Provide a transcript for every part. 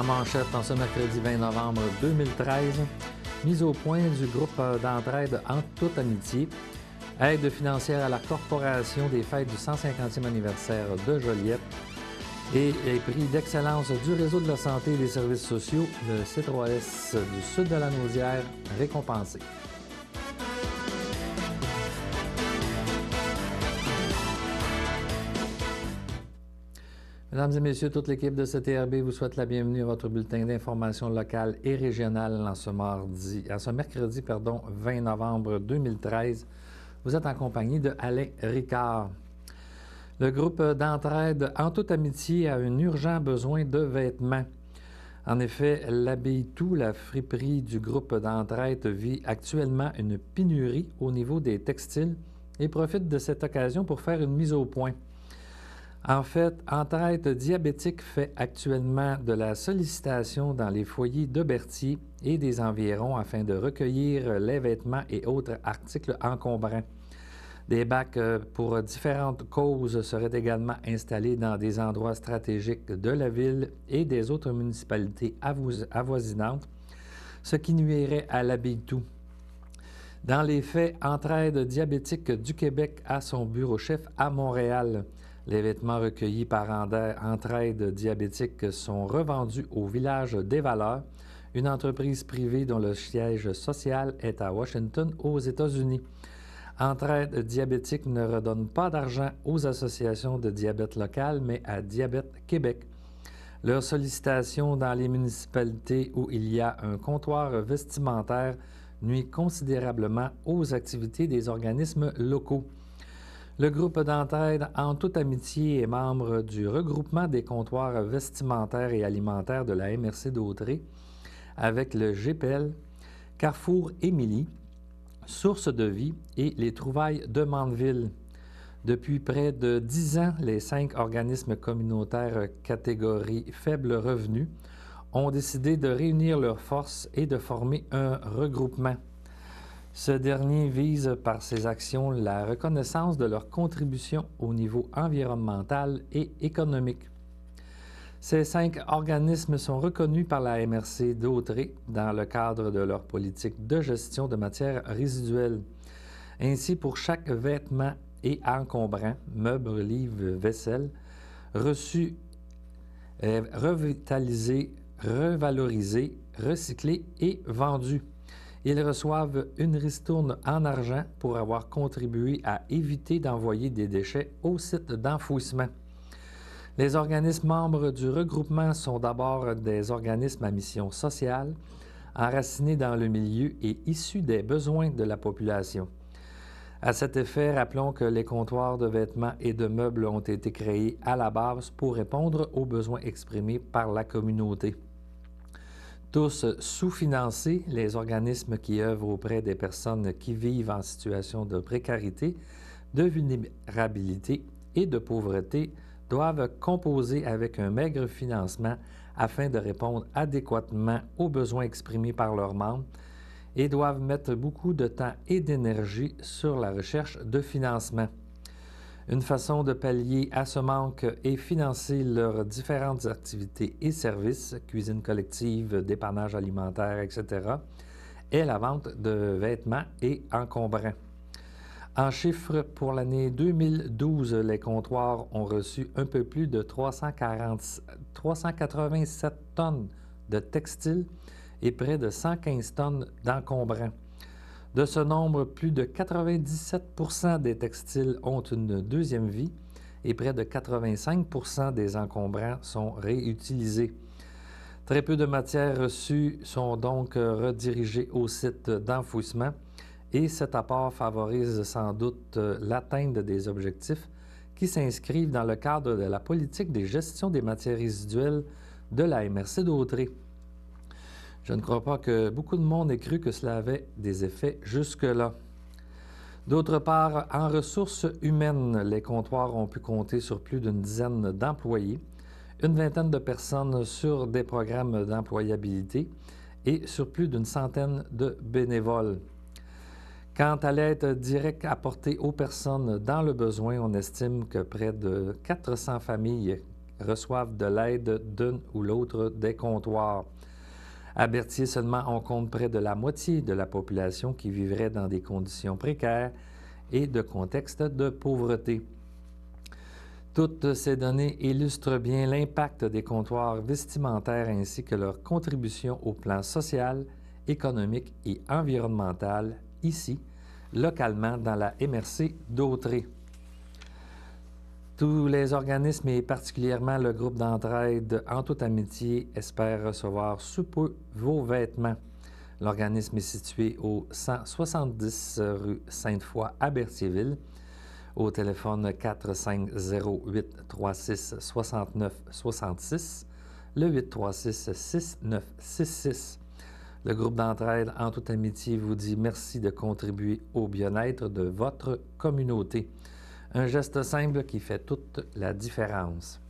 En manchette, en ce mercredi 20 novembre 2013, mise au point du groupe d'entraide En toute amitié, aide financière à la Corporation des fêtes du 150e anniversaire de Joliette et les prix d'excellence du réseau de la santé et des services sociaux, le C3S du sud de la Naudière, récompensé. Mesdames et messieurs, toute l'équipe de CTRB vous souhaite la bienvenue à votre bulletin d'information locale et régionale en ce mercredi 20 novembre 2013. Vous êtes en compagnie de Alain Ricard. Le groupe d'entraide En toute amitié a un urgent besoin de vêtements. En effet, l'Abbaye Tout, la friperie du groupe d'entraide, vit actuellement une pénurie au niveau des textiles et profite de cette occasion pour faire une mise au point. En fait, Entraide diabétique fait actuellement de la sollicitation dans les foyers de Berthier et des environs afin de recueillir les vêtements et autres articles encombrants. Des bacs pour différentes causes seraient également installés dans des endroits stratégiques de la ville et des autres municipalités avoisinantes, ce qui nuirait à l'Abbaye Tout. Dans les faits, Entraide diabétique du Québec a son bureau chef à Montréal. Les vêtements recueillis par Entraide diabétique sont revendus au Village des Valeurs, une entreprise privée dont le siège social est à Washington, aux États-Unis. Entraide diabétique ne redonne pas d'argent aux associations de diabète locales, mais à Diabète Québec. Leur sollicitation dans les municipalités où il y a un comptoir vestimentaire nuit considérablement aux activités des organismes locaux. Le groupe d'entraide En toute amitié est membre du regroupement des comptoirs vestimentaires et alimentaires de la MRC d'Autrey avec le GPL, Carrefour Émilie, Source de vie et les Trouvailles de Mandeville. Depuis près de 10 ans, les 5 organismes communautaires catégorie faible revenu ont décidé de réunir leurs forces et de former un regroupement. Ce dernier vise par ses actions la reconnaissance de leur contribution au niveau environnemental et économique. Ces 5 organismes sont reconnus par la MRC d'Autrey dans le cadre de leur politique de gestion de matières résiduelles. Ainsi, pour chaque vêtement et encombrant, meubles, livres, vaisselle, reçu, revitalisé, revalorisé, recyclé et vendu. Ils reçoivent une ristourne en argent pour avoir contribué à éviter d'envoyer des déchets au site d'enfouissement. Les organismes membres du regroupement sont d'abord des organismes à mission sociale, enracinés dans le milieu et issus des besoins de la population. À cet effet, rappelons que les comptoirs de vêtements et de meubles ont été créés à la base pour répondre aux besoins exprimés par la communauté. Tous sous-financés, les organismes qui œuvrent auprès des personnes qui vivent en situation de précarité, de vulnérabilité et de pauvreté doivent composer avec un maigre financement afin de répondre adéquatement aux besoins exprimés par leurs membres et doivent mettre beaucoup de temps et d'énergie sur la recherche de financement. Une façon de pallier à ce manque est financer leurs différentes activités et services, cuisine collective, dépannage alimentaire, etc., et la vente de vêtements et encombrants. En chiffres, pour l'année 2012, les comptoirs ont reçu un peu plus de 387 tonnes de textiles et près de 115 tonnes d'encombrants. De ce nombre, plus de 97 % des textiles ont une deuxième vie et près de 85 % des encombrants sont réutilisés. Très peu de matières reçues sont donc redirigées au site d'enfouissement et cet apport favorise sans doute l'atteinte des objectifs qui s'inscrivent dans le cadre de la politique de gestion des matières résiduelles de la MRC d'Autrey. Je ne crois pas que beaucoup de monde ait cru que cela avait des effets jusque-là. D'autre part, en ressources humaines, les comptoirs ont pu compter sur plus d'une dizaine d'employés, une vingtaine de personnes sur des programmes d'employabilité et sur plus d'une centaine de bénévoles. Quant à l'aide directe apportée aux personnes dans le besoin, on estime que près de 400 familles reçoivent de l'aide d'une ou l'autre des comptoirs. À Berthier seulement, on compte près de la moitié de la population qui vivrait dans des conditions précaires et de contexte de pauvreté. Toutes ces données illustrent bien l'impact des comptoirs vestimentaires ainsi que leur contribution au plan social, économique et environnemental, ici, localement, dans la MRC d'Autrey. Tous les organismes et particulièrement le groupe d'entraide En toute amitié espèrent recevoir sous peu vos vêtements. L'organisme est situé au 170 rue Sainte-Foy à Berthierville, au téléphone 450-836-6966, le 836-6966. Le groupe d'entraide En toute amitié vous dit merci de contribuer au bien-être de votre communauté. Un geste simple qui fait toute la différence.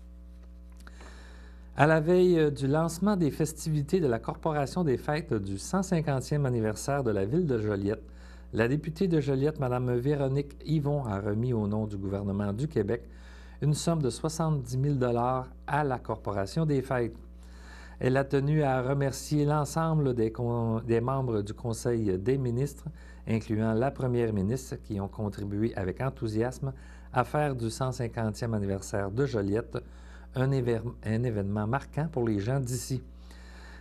À la veille du lancement des festivités de la Corporation des fêtes du 150e anniversaire de la ville de Joliette, la députée de Joliette, Mme Véronique Yvon, a remis au nom du gouvernement du Québec une somme de 70 000 $ à la Corporation des fêtes. Elle a tenu à remercier l'ensemble des membres du Conseil des ministres, incluant la première ministre, qui ont contribué avec enthousiasme à faire du 150e anniversaire de Joliette un événement marquant pour les gens d'ici.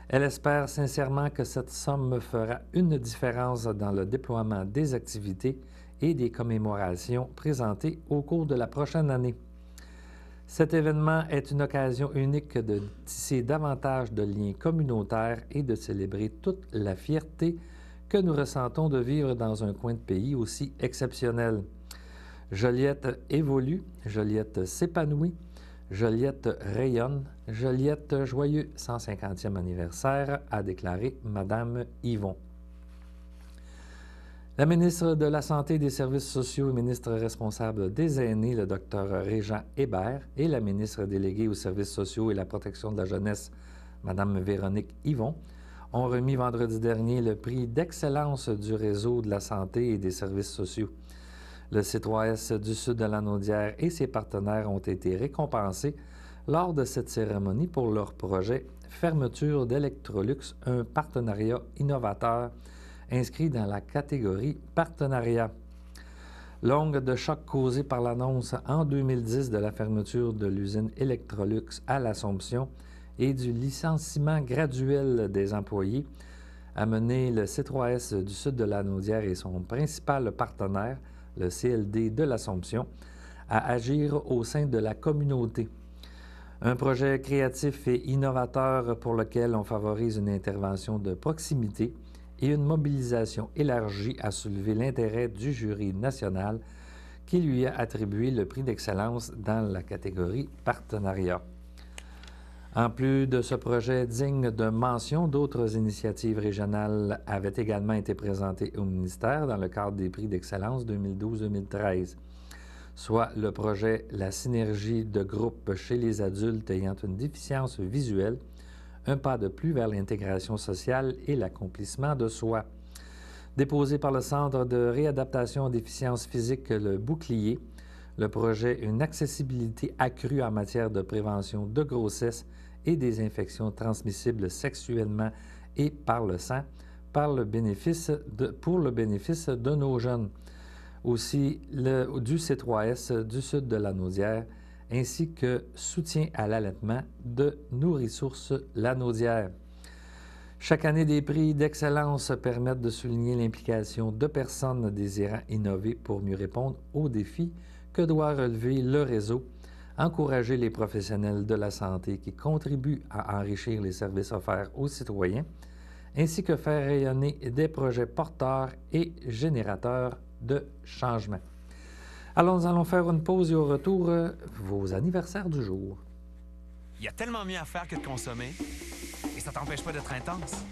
Elle espère sincèrement que cette somme fera une différence dans le déploiement des activités et des commémorations présentées au cours de la prochaine année. Cet événement est une occasion unique de tisser davantage de liens communautaires et de célébrer toute la fierté que nous ressentons de vivre dans un coin de pays aussi exceptionnel. Joliette évolue, Joliette s'épanouit, Joliette rayonne, Joliette joyeux 150e anniversaire, a déclaré Mme Yvon. La ministre de la Santé et des Services sociaux et ministre responsable des aînés, le Dr Régent Hébert, et la ministre déléguée aux services sociaux et la protection de la jeunesse, Mme Véronique Yvon, ont remis vendredi dernier le prix d'excellence du réseau de la santé et des services sociaux. Le C3S du Sud de la Naudière et ses partenaires ont été récompensés lors de cette cérémonie pour leur projet Fermeture d'Electrolux, un partenariat innovateur inscrit dans la catégorie partenariat. L'onde de choc causée par l'annonce en 2010 de la fermeture de l'usine Electrolux à l'Assomption et du licenciement graduel des employés a mené le C3S du Sud de la Naudière et son principal partenaire, le CLD de l'Assomption, à agir au sein de la communauté. Un projet créatif et innovateur pour lequel on favorise une intervention de proximité et une mobilisation élargie a soulevé l'intérêt du jury national qui lui a attribué le prix d'excellence dans la catégorie partenariat. En plus de ce projet digne de mention, d'autres initiatives régionales avaient également été présentées au ministère dans le cadre des prix d'excellence 2012-2013, soit le projet La synergie de groupe chez les adultes ayant une déficience visuelle, un pas de plus vers l'intégration sociale et l'accomplissement de soi. Déposé par le Centre de réadaptation aux déficiences physiques Le Bouclier, le projet Une accessibilité accrue en matière de prévention de grossesse et des infections transmissibles sexuellement et par le sang pour le bénéfice de nos jeunes. Aussi du C3S du Sud de la Naudière, ainsi que soutien à l'allaitement de Nourrisources La Naudière. Chaque année, des prix d'excellence permettent de souligner l'implication de personnes désirant innover pour mieux répondre aux défis que doit relever le réseau, encourager les professionnels de la santé qui contribuent à enrichir les services offerts aux citoyens, ainsi que faire rayonner des projets porteurs et générateurs de changement. Alors, nous allons faire une pause et au retour, vos anniversaires du jour. Il y a tellement mieux à faire que de consommer, et ça t'empêche pas d'être intense.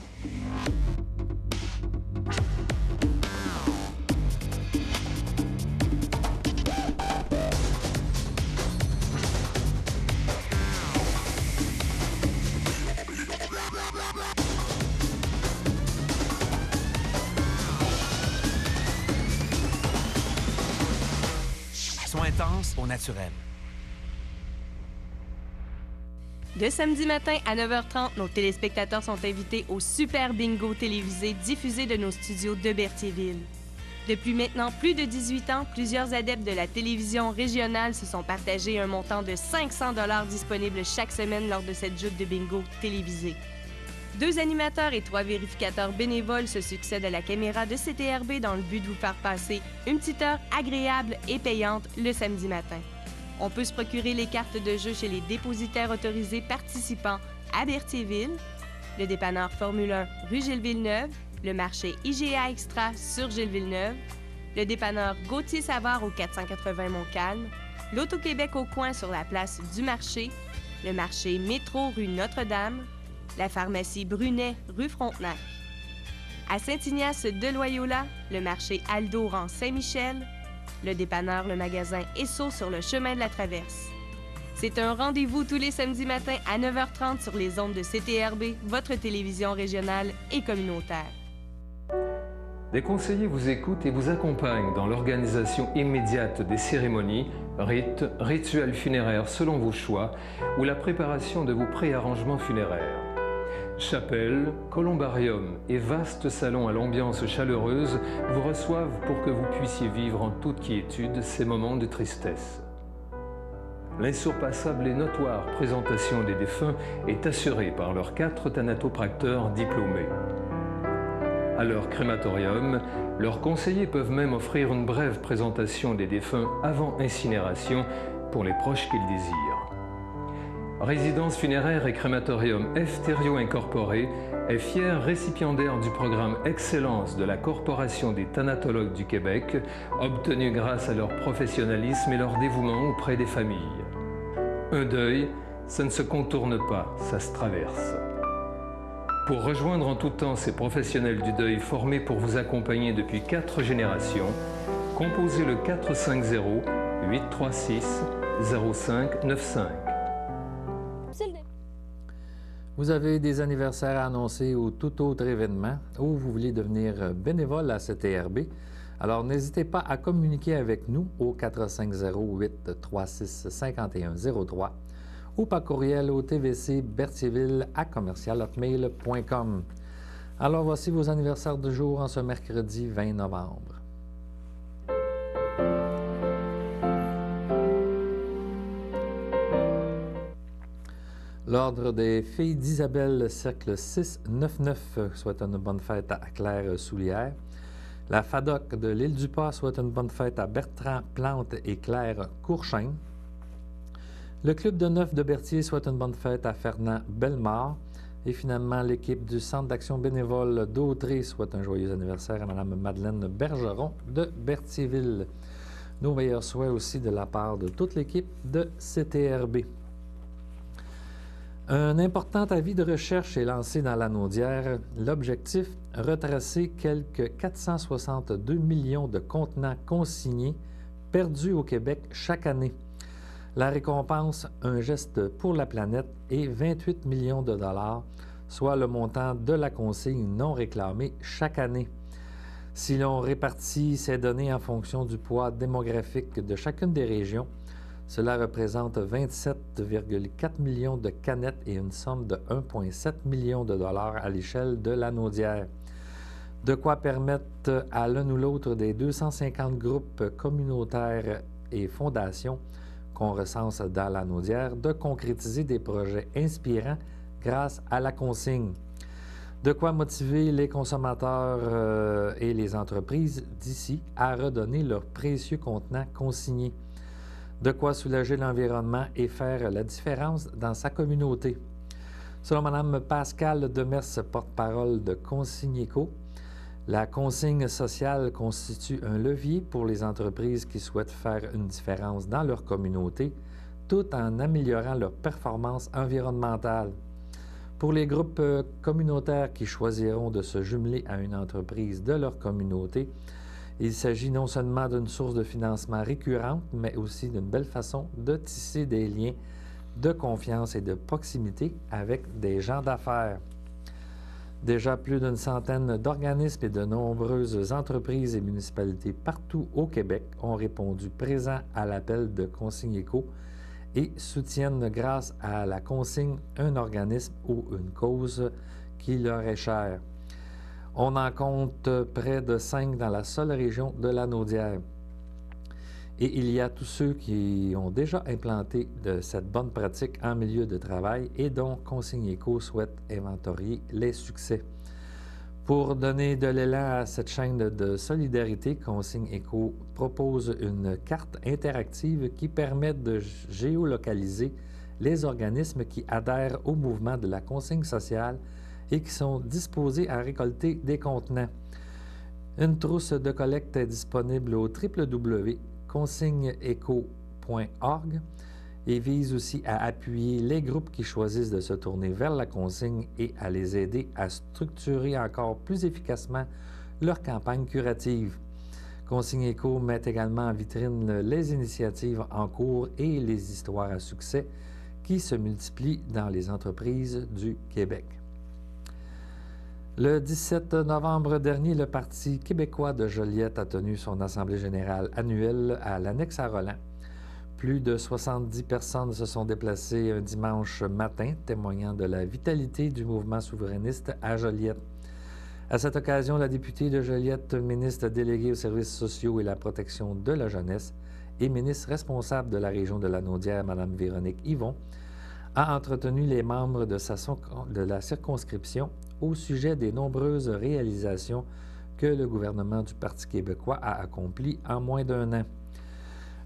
Sois intense au naturel. De samedi matin à 9h30, nos téléspectateurs sont invités au Super Bingo télévisé diffusé de nos studios de Berthierville. Depuis maintenant plus de 18 ans, plusieurs adeptes de la télévision régionale se sont partagés un montant de 500 $ disponible chaque semaine lors de cette joute de bingo télévisée. 2 animateurs et 3 vérificateurs bénévoles se succèdent à la caméra de CTRB dans le but de vous faire passer une petite heure agréable et payante le samedi matin. On peut se procurer les cartes de jeu chez les dépositaires autorisés participants à Berthierville, le dépanneur Formule 1 rue Gilles-Villeneuve, le marché IGA Extra sur Gilles-Villeneuve, le dépanneur Gauthier-Savard au 480 Montcalm, l'Auto-Québec au coin sur la place du marché, le marché Métro rue Notre-Dame, la pharmacie Brunet rue Frontenac. À Saint-Ignace de Loyola, le marché Aldo rang Saint-Michel, le dépanneur Le Magasin Esso sur le chemin de la Traverse. C'est un rendez-vous tous les samedis matins à 9h30 sur les ondes de CTRB, votre télévision régionale et communautaire. Des conseillers vous écoutent et vous accompagnent dans l'organisation immédiate des cérémonies, rites, rituels funéraires selon vos choix ou la préparation de vos préarrangements funéraires. Chapelle, columbarium et vaste salon à l'ambiance chaleureuse vous reçoivent pour que vous puissiez vivre en toute quiétude ces moments de tristesse. L'insurpassable et notoire présentation des défunts est assurée par leurs 4 thanatopracteurs diplômés. À leur crématorium, leurs conseillers peuvent même offrir une brève présentation des défunts avant incinération pour les proches qu'ils désirent. Résidence funéraire et crématorium F. Thériault Incorporé est fier récipiendaire du programme Excellence de la Corporation des thanatologues du Québec, obtenu grâce à leur professionnalisme et leur dévouement auprès des familles. Un deuil, ça ne se contourne pas, ça se traverse. Pour rejoindre en tout temps ces professionnels du deuil formés pour vous accompagner depuis 4 générations, composez le 450-836-0595. Vous avez des anniversaires à annoncer ou tout autre événement ou vous voulez devenir bénévole à CTRB, alors n'hésitez pas à communiquer avec nous au 450-836-5103 ou par courriel au tvcberthierville@commercial-hotmail.com. Alors voici vos anniversaires de jour en ce mercredi 20 novembre. L'Ordre des filles d'Isabelle, cercle 699, souhaite une bonne fête à Claire Soulière. La FADOC de l'Île-du-Pas souhaite une bonne fête à Bertrand Plante et Claire Courchain. Le Club de Neuf de Berthier souhaite une bonne fête à Fernand Bellemare. Et finalement, l'équipe du Centre d'action bénévole d'Autré souhaite un joyeux anniversaire à Mme Madeleine Bergeron de Berthierville. Nos meilleurs souhaits aussi de la part de toute l'équipe de CTRB. Un important avis de recherche est lancé dans la Naudière. L'objectif, retracer quelques 462 millions de contenants consignés perdus au Québec chaque année. La récompense, un geste pour la planète, est 28 millions de dollars, soit le montant de la consigne non réclamée chaque année. Si l'on répartit ces données en fonction du poids démographique de chacune des régions, cela représente 27,4 millions de canettes et une somme de 1,7 million de dollars à l'échelle de la Naudière. De quoi permettre à l'un ou l'autre des 250 groupes communautaires et fondations qu'on recense dans la Naudière de concrétiser des projets inspirants grâce à la consigne. De quoi motiver les consommateurs et les entreprises d'ici à redonner leurs précieux contenants consignés. De quoi soulager l'environnement et faire la différence dans sa communauté. Selon Mme Pascale Demers, porte-parole de Consigneco, la consigne sociale constitue un levier pour les entreprises qui souhaitent faire une différence dans leur communauté, tout en améliorant leur performance environnementale. Pour les groupes communautaires qui choisiront de se jumeler à une entreprise de leur communauté, il s'agit non seulement d'une source de financement récurrente, mais aussi d'une belle façon de tisser des liens de confiance et de proximité avec des gens d'affaires. Déjà plus d'une centaine d'organismes et de nombreuses entreprises et municipalités partout au Québec ont répondu présent à l'appel de Consigneco et soutiennent grâce à la consigne un organisme ou une cause qui leur est chère. On en compte près de 5 dans la seule région de la Naudière. Et il y a tous ceux qui ont déjà implanté de cette bonne pratique en milieu de travail et dont Consigne Éco souhaite inventorier les succès. Pour donner de l'élan à cette chaîne de solidarité, Consigne Éco propose une carte interactive qui permet de géolocaliser les organismes qui adhèrent au mouvement de la consigne sociale et qui sont disposés à récolter des contenants. Une trousse de collecte est disponible au www.consigneeco.org et vise aussi à appuyer les groupes qui choisissent de se tourner vers la consigne et à les aider à structurer encore plus efficacement leur campagne curative. Consigne Éco met également en vitrine les initiatives en cours et les histoires à succès qui se multiplient dans les entreprises du Québec. Le 17 novembre dernier, le Parti québécois de Joliette a tenu son assemblée générale annuelle à l'annexe à Roland. Plus de 70 personnes se sont déplacées un dimanche matin, témoignant de la vitalité du mouvement souverainiste à Joliette. À cette occasion, la députée de Joliette, ministre déléguée aux services sociaux et la protection de la jeunesse et ministre responsable de la région de la Naudière, Mme Véronique Yvon, a entretenu les membres de la circonscription au sujet des nombreuses réalisations que le gouvernement du Parti québécois a accomplies en moins d'un an.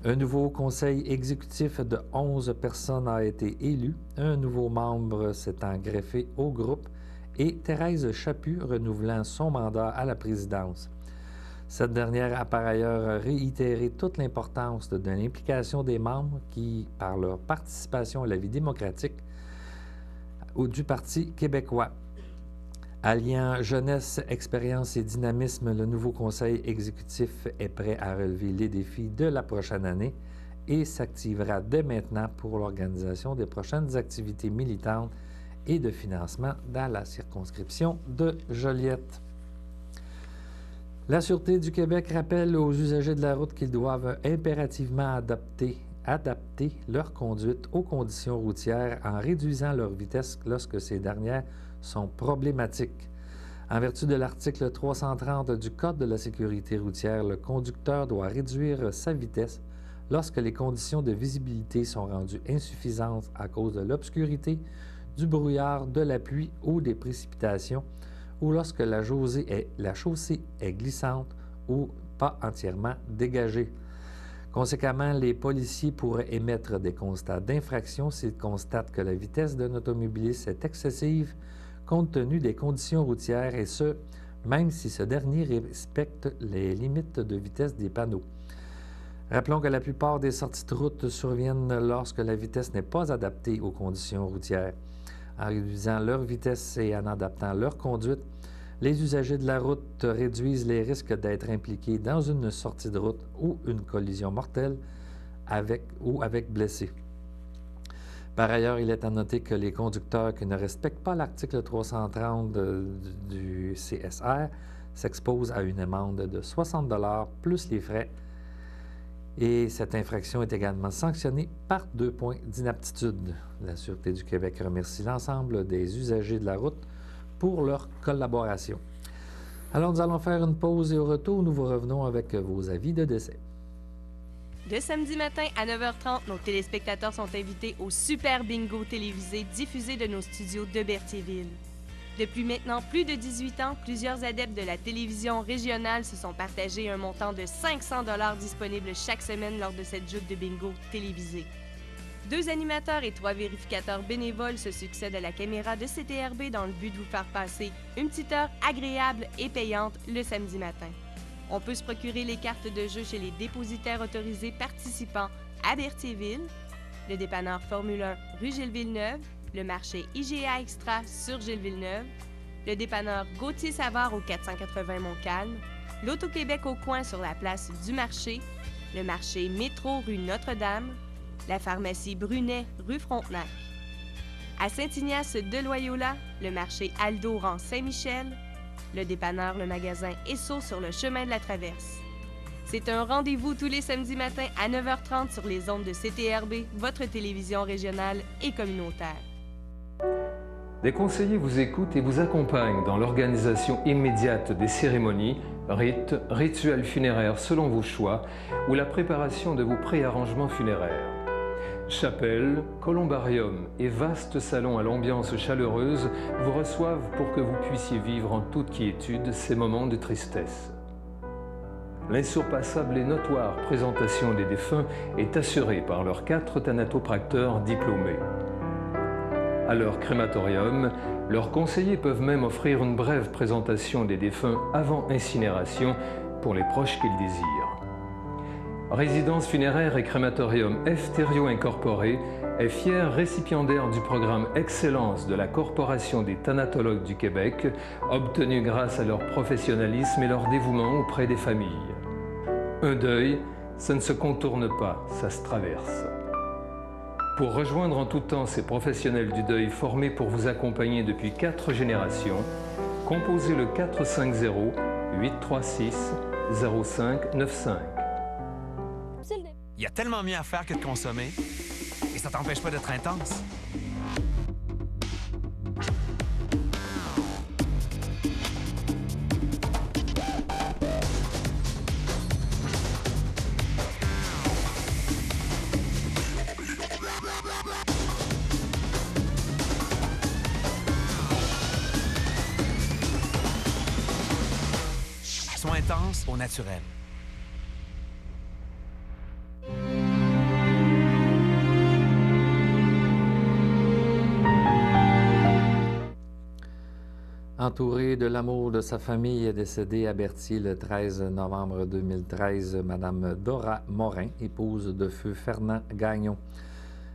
Un nouveau conseil exécutif de 11 personnes a été élu, un nouveau membre s'étant greffé au groupe et Thérèse Chaput renouvelant son mandat à la présidence. Cette dernière a par ailleurs réitéré toute l'importance de l'implication des membres qui, par leur participation à la vie démocratique du Parti québécois. Alliant jeunesse, expérience et dynamisme, le nouveau conseil exécutif est prêt à relever les défis de la prochaine année et s'activera dès maintenant pour l'organisation des prochaines activités militantes et de financement dans la circonscription de Joliette. La Sûreté du Québec rappelle aux usagers de la route qu'ils doivent impérativement adapter leur conduite aux conditions routières en réduisant leur vitesse lorsque ces dernières sont problématiques. En vertu de l'article 330 du Code de la sécurité routière, le conducteur doit réduire sa vitesse lorsque les conditions de visibilité sont rendues insuffisantes à cause de l'obscurité, du brouillard, de la pluie ou des précipitations, ou lorsque la chaussée est glissante ou pas entièrement dégagée. Conséquemment, les policiers pourraient émettre des constats d'infraction s'ils constatent que la vitesse d'un automobiliste est excessive compte tenu des conditions routières et ce, même si ce dernier respecte les limites de vitesse des panneaux. Rappelons que la plupart des sorties de route surviennent lorsque la vitesse n'est pas adaptée aux conditions routières. En réduisant leur vitesse et en adaptant leur conduite, les usagers de la route réduisent les risques d'être impliqués dans une sortie de route ou une collision mortelle avec blessés. Par ailleurs, il est à noter que les conducteurs qui ne respectent pas l'article 330 du CSR s'exposent à une amende de 60 $ plus les frais. Et cette infraction est également sanctionnée par 2 points d'inaptitude. La Sûreté du Québec remercie l'ensemble des usagers de la route pour leur collaboration. Alors, nous allons faire une pause et au retour, nous vous revenons avec vos avis de décès. De samedi matin à 9h30, nos téléspectateurs sont invités au Super Bingo télévisé diffusé de nos studios de Berthierville. Depuis maintenant plus de 18 ans, plusieurs adeptes de la télévision régionale se sont partagés un montant de 500 $ disponible chaque semaine lors de cette joute de bingo télévisée. 2 animateurs et 3 vérificateurs bénévoles se succèdent à la caméra de CTRB dans le but de vous faire passer une petite heure agréable et payante le samedi matin. On peut se procurer les cartes de jeu chez les dépositaires autorisés participants à Berthierville, le dépanneur Formule 1 rue Gilles-Villeneuve, le marché IGA Extra sur Gilles-Villeneuve, le dépanneur Gauthier-Savard au 480 Montcalm, l'Auto-Québec au coin sur la place du marché, le marché Métro rue Notre-Dame, la pharmacie Brunet rue Frontenac. À Saint-Ignace de Loyola, le marché Aldo rang Saint-Michel, le dépanneur Le Magasin Esso sur le chemin de la Traverse. C'est un rendez-vous tous les samedis matins à 9h30 sur les ondes de CTRB, votre télévision régionale et communautaire. Des conseillers vous écoutent et vous accompagnent dans l'organisation immédiate des cérémonies, rites, rituels funéraires selon vos choix ou la préparation de vos préarrangements funéraires. Chapelle, columbarium et vaste salon à l'ambiance chaleureuse vous reçoivent pour que vous puissiez vivre en toute quiétude ces moments de tristesse. L'insurpassable et notoire présentation des défunts est assurée par leurs 4 thanatopracteurs diplômés. À leur crématorium, leurs conseillers peuvent même offrir une brève présentation des défunts avant incinération pour les proches qu'ils désirent. Résidence funéraire et crématorium F. Thériault Incorporé est fier récipiendaire du programme Excellence de la Corporation des thanatologues du Québec, obtenu grâce à leur professionnalisme et leur dévouement auprès des familles. Un deuil, ça ne se contourne pas, ça se traverse. Pour rejoindre en tout temps ces professionnels du deuil formés pour vous accompagner depuis 4 générations, composez le 450-836-0595. Il y a tellement mieux à faire que de consommer, et ça t'empêche pas d'être intense. Sois intense au naturel. Entourée de l'amour de sa famille, est décédée à Berthier le 13 novembre 2013, Madame Dora Morin, épouse de feu Fernand Gagnon.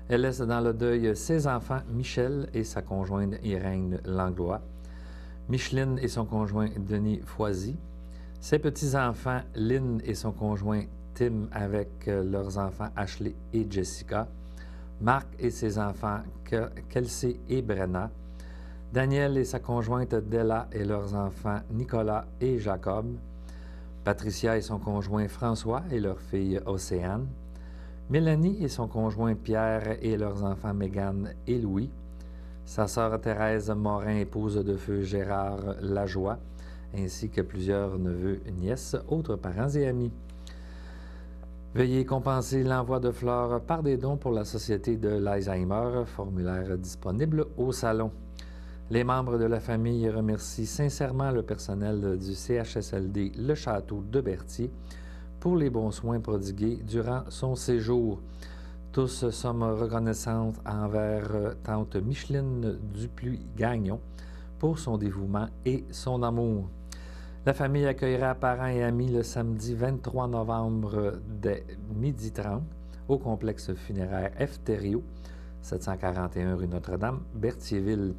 Elle laisse dans le deuil ses enfants Michel et sa conjointe Irène Langlois, Micheline et son conjoint Denis Foisy, ses petits-enfants Lynn et son conjoint Tim avec leurs enfants Ashley et Jessica, Marc et ses enfants Kelsey et Brenna, Daniel et sa conjointe Della et leurs enfants Nicolas et Jacob, Patricia et son conjoint François et leur fille Océane, Mélanie et son conjoint Pierre et leurs enfants Mégane et Louis, sa sœur Thérèse Morin, épouse de feu Gérard Lajoie, ainsi que plusieurs neveux, nièces, autres parents et amis. Veuillez compenser l'envoi de fleurs par des dons pour la Société de l'Alzheimer, formulaire disponible au salon. Les membres de la famille remercient sincèrement le personnel du CHSLD Le Château de Berthier pour les bons soins prodigués durant son séjour. Tous sommes reconnaissantes envers tante Micheline Dupuis-Gagnon pour son dévouement et son amour. La famille accueillera parents et amis le samedi 23 novembre dès 12h30 au complexe funéraire F. Thériault, 741 rue Notre-Dame, Berthierville.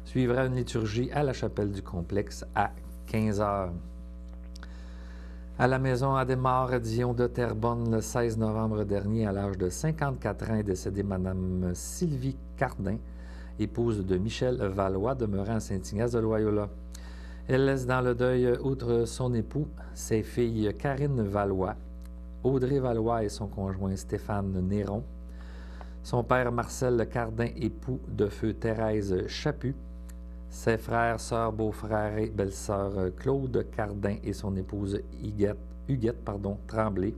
Suivra une liturgie à la chapelle du complexe à 15h. À la maison Adhémar Dion de Terrebonne, le 16 novembre dernier, à l'âge de 54 ans, est décédée Mme Sylvie Cardin, épouse de Michel Valois, demeurant à Saint-Ignace de Loyola. Elle laisse dans le deuil, outre son époux, ses filles Karine Valois, Audrey Valois et son conjoint Stéphane Néron, son père Marcel Cardin, époux de feu Thérèse Chaput, ses frères, sœurs, beaux-frères et belle-sœur Claude Cardin et son épouse Huguette Tremblay,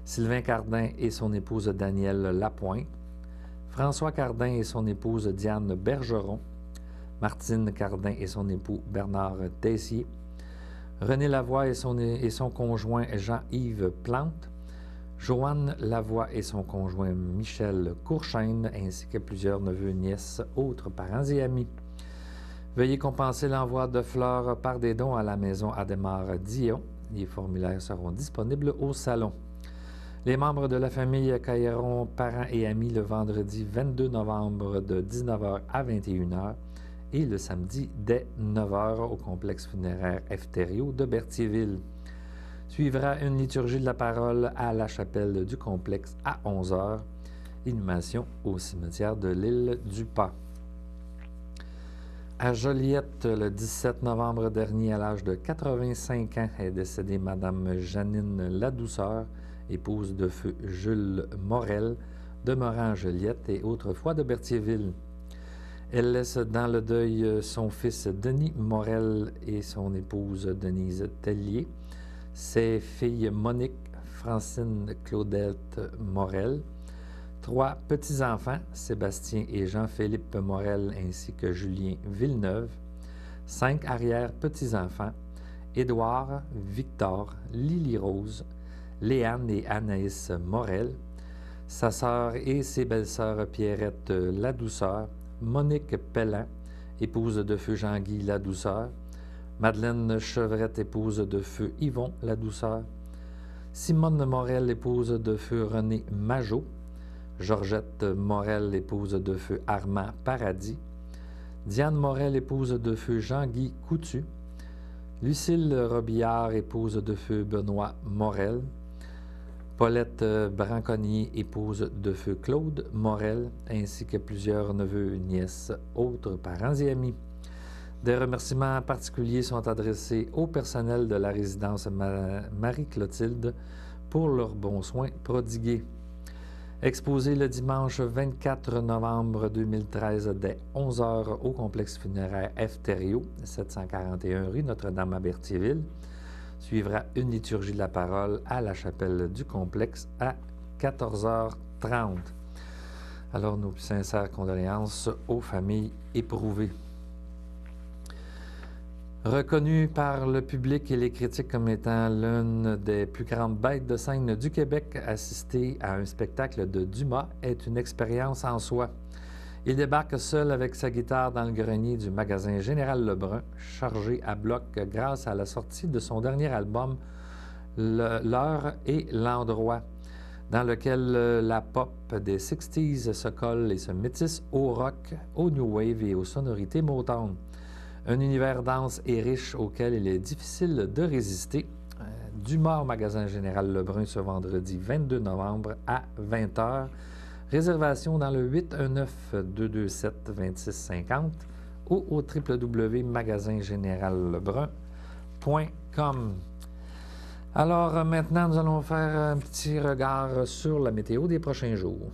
Sylvain Cardin et son épouse Danielle Lapointe, François Cardin et son épouse Diane Bergeron, Martine Cardin et son époux Bernard Tessier, René Lavoie et son conjoint Jean-Yves Plante, Joanne Lavoie et son conjoint Michel Courchaine, ainsi que plusieurs neveux, nièces, autres parents et amis. Veuillez compenser l'envoi de fleurs par des dons à la maison Adhémar Dion. Les formulaires seront disponibles au salon. Les membres de la famille accueilleront parents et amis le vendredi 22 novembre de 19h à 21h et le samedi dès 9h au complexe funéraire F. Thériault de Berthierville. Suivra une liturgie de la parole à la chapelle du complexe à 11h. Inhumation au cimetière de l'île du Pas. À Joliette, le 17 novembre dernier, à l'âge de 85 ans, est décédée Mme Janine Ladouceur, épouse de feu Jules Morel, demeurant à Joliette et autrefois de Berthierville. Elle laisse dans le deuil son fils Denis Morel et son épouse Denise Tellier, ses filles Monique, Francine Claudette Morel, 3 petits-enfants, Sébastien et Jean-Philippe Morel, ainsi que Julien Villeneuve, 5 arrière-petits-enfants, Édouard, Victor, Lily-Rose, Léane et Anaïs Morel, sa sœur et ses belles-sœurs Pierrette Ladouceur, Monique Pellan, épouse de feu Jean-Guy Ladouceur, Madeleine Chevrette, épouse de feu Yvon Ladouceur, Simone Morel, épouse de feu René Majot, Georgette Morel, épouse de feu Armand Paradis, Diane Morel, épouse de feu Jean-Guy Coutu, Lucille Robillard, épouse de feu Benoît Morel, Paulette Branconnier, épouse de feu Claude Morel, ainsi que plusieurs neveux, nièces, autres parents et amis. Des remerciements particuliers sont adressés au personnel de la résidence Marie-Clotilde pour leurs bons soins prodigués. Exposé le dimanche 24 novembre 2013 dès 11h au complexe funéraire F. Thériault, 741 rue Notre-Dame à Berthierville. Suivra une liturgie de la parole à la chapelle du complexe à 14h30. Alors, nos plus sincères condoléances aux familles éprouvées. Reconnu par le public et les critiques comme étant l'une des plus grandes bêtes de scène du Québec, assister à un spectacle de Dumas est une expérience en soi. Il débarque seul avec sa guitare dans le grenier du magasin Général Lebrun, chargé à bloc grâce à la sortie de son dernier album, L'heure et l'endroit, dans lequel la pop des 60s se colle et se métisse au rock, au new wave et aux sonorités Motown. Un univers dense et riche auquel il est difficile de résister. Dumas au magasin Général Lebrun ce vendredi 22 novembre à 20h. Réservation dans le 819-227-2650 ou au www.magasingenerallebrun.com. Alors maintenant, nous allons faire un petit regard sur la météo des prochains jours.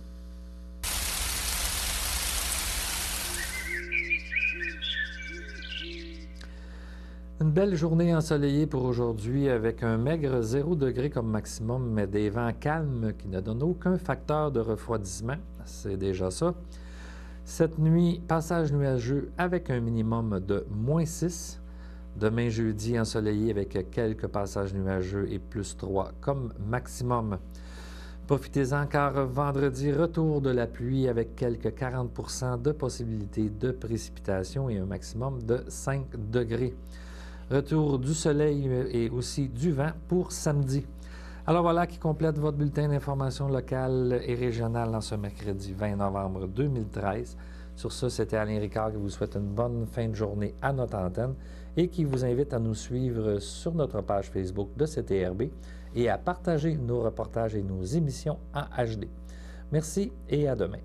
Une belle journée ensoleillée pour aujourd'hui avec un maigre 0 degré comme maximum, mais des vents calmes qui ne donnent aucun facteur de refroidissement. C'est déjà ça. Cette nuit, passage nuageux avec un minimum de -6. Demain jeudi, ensoleillé avec quelques passages nuageux et +3 comme maximum. Profitez-en car vendredi, retour de la pluie avec quelques 40% de possibilité de précipitation et un maximum de 5 degrés. Retour du soleil et aussi du vent pour samedi. Alors voilà qui complète votre bulletin d'information locale et régionale en ce mercredi 20 novembre 2013. Sur ce, c'était Alain Ricard qui vous souhaite une bonne fin de journée à notre antenne et qui vous invite à nous suivre sur notre page Facebook de CTRB et à partager nos reportages et nos émissions en HD. Merci et à demain.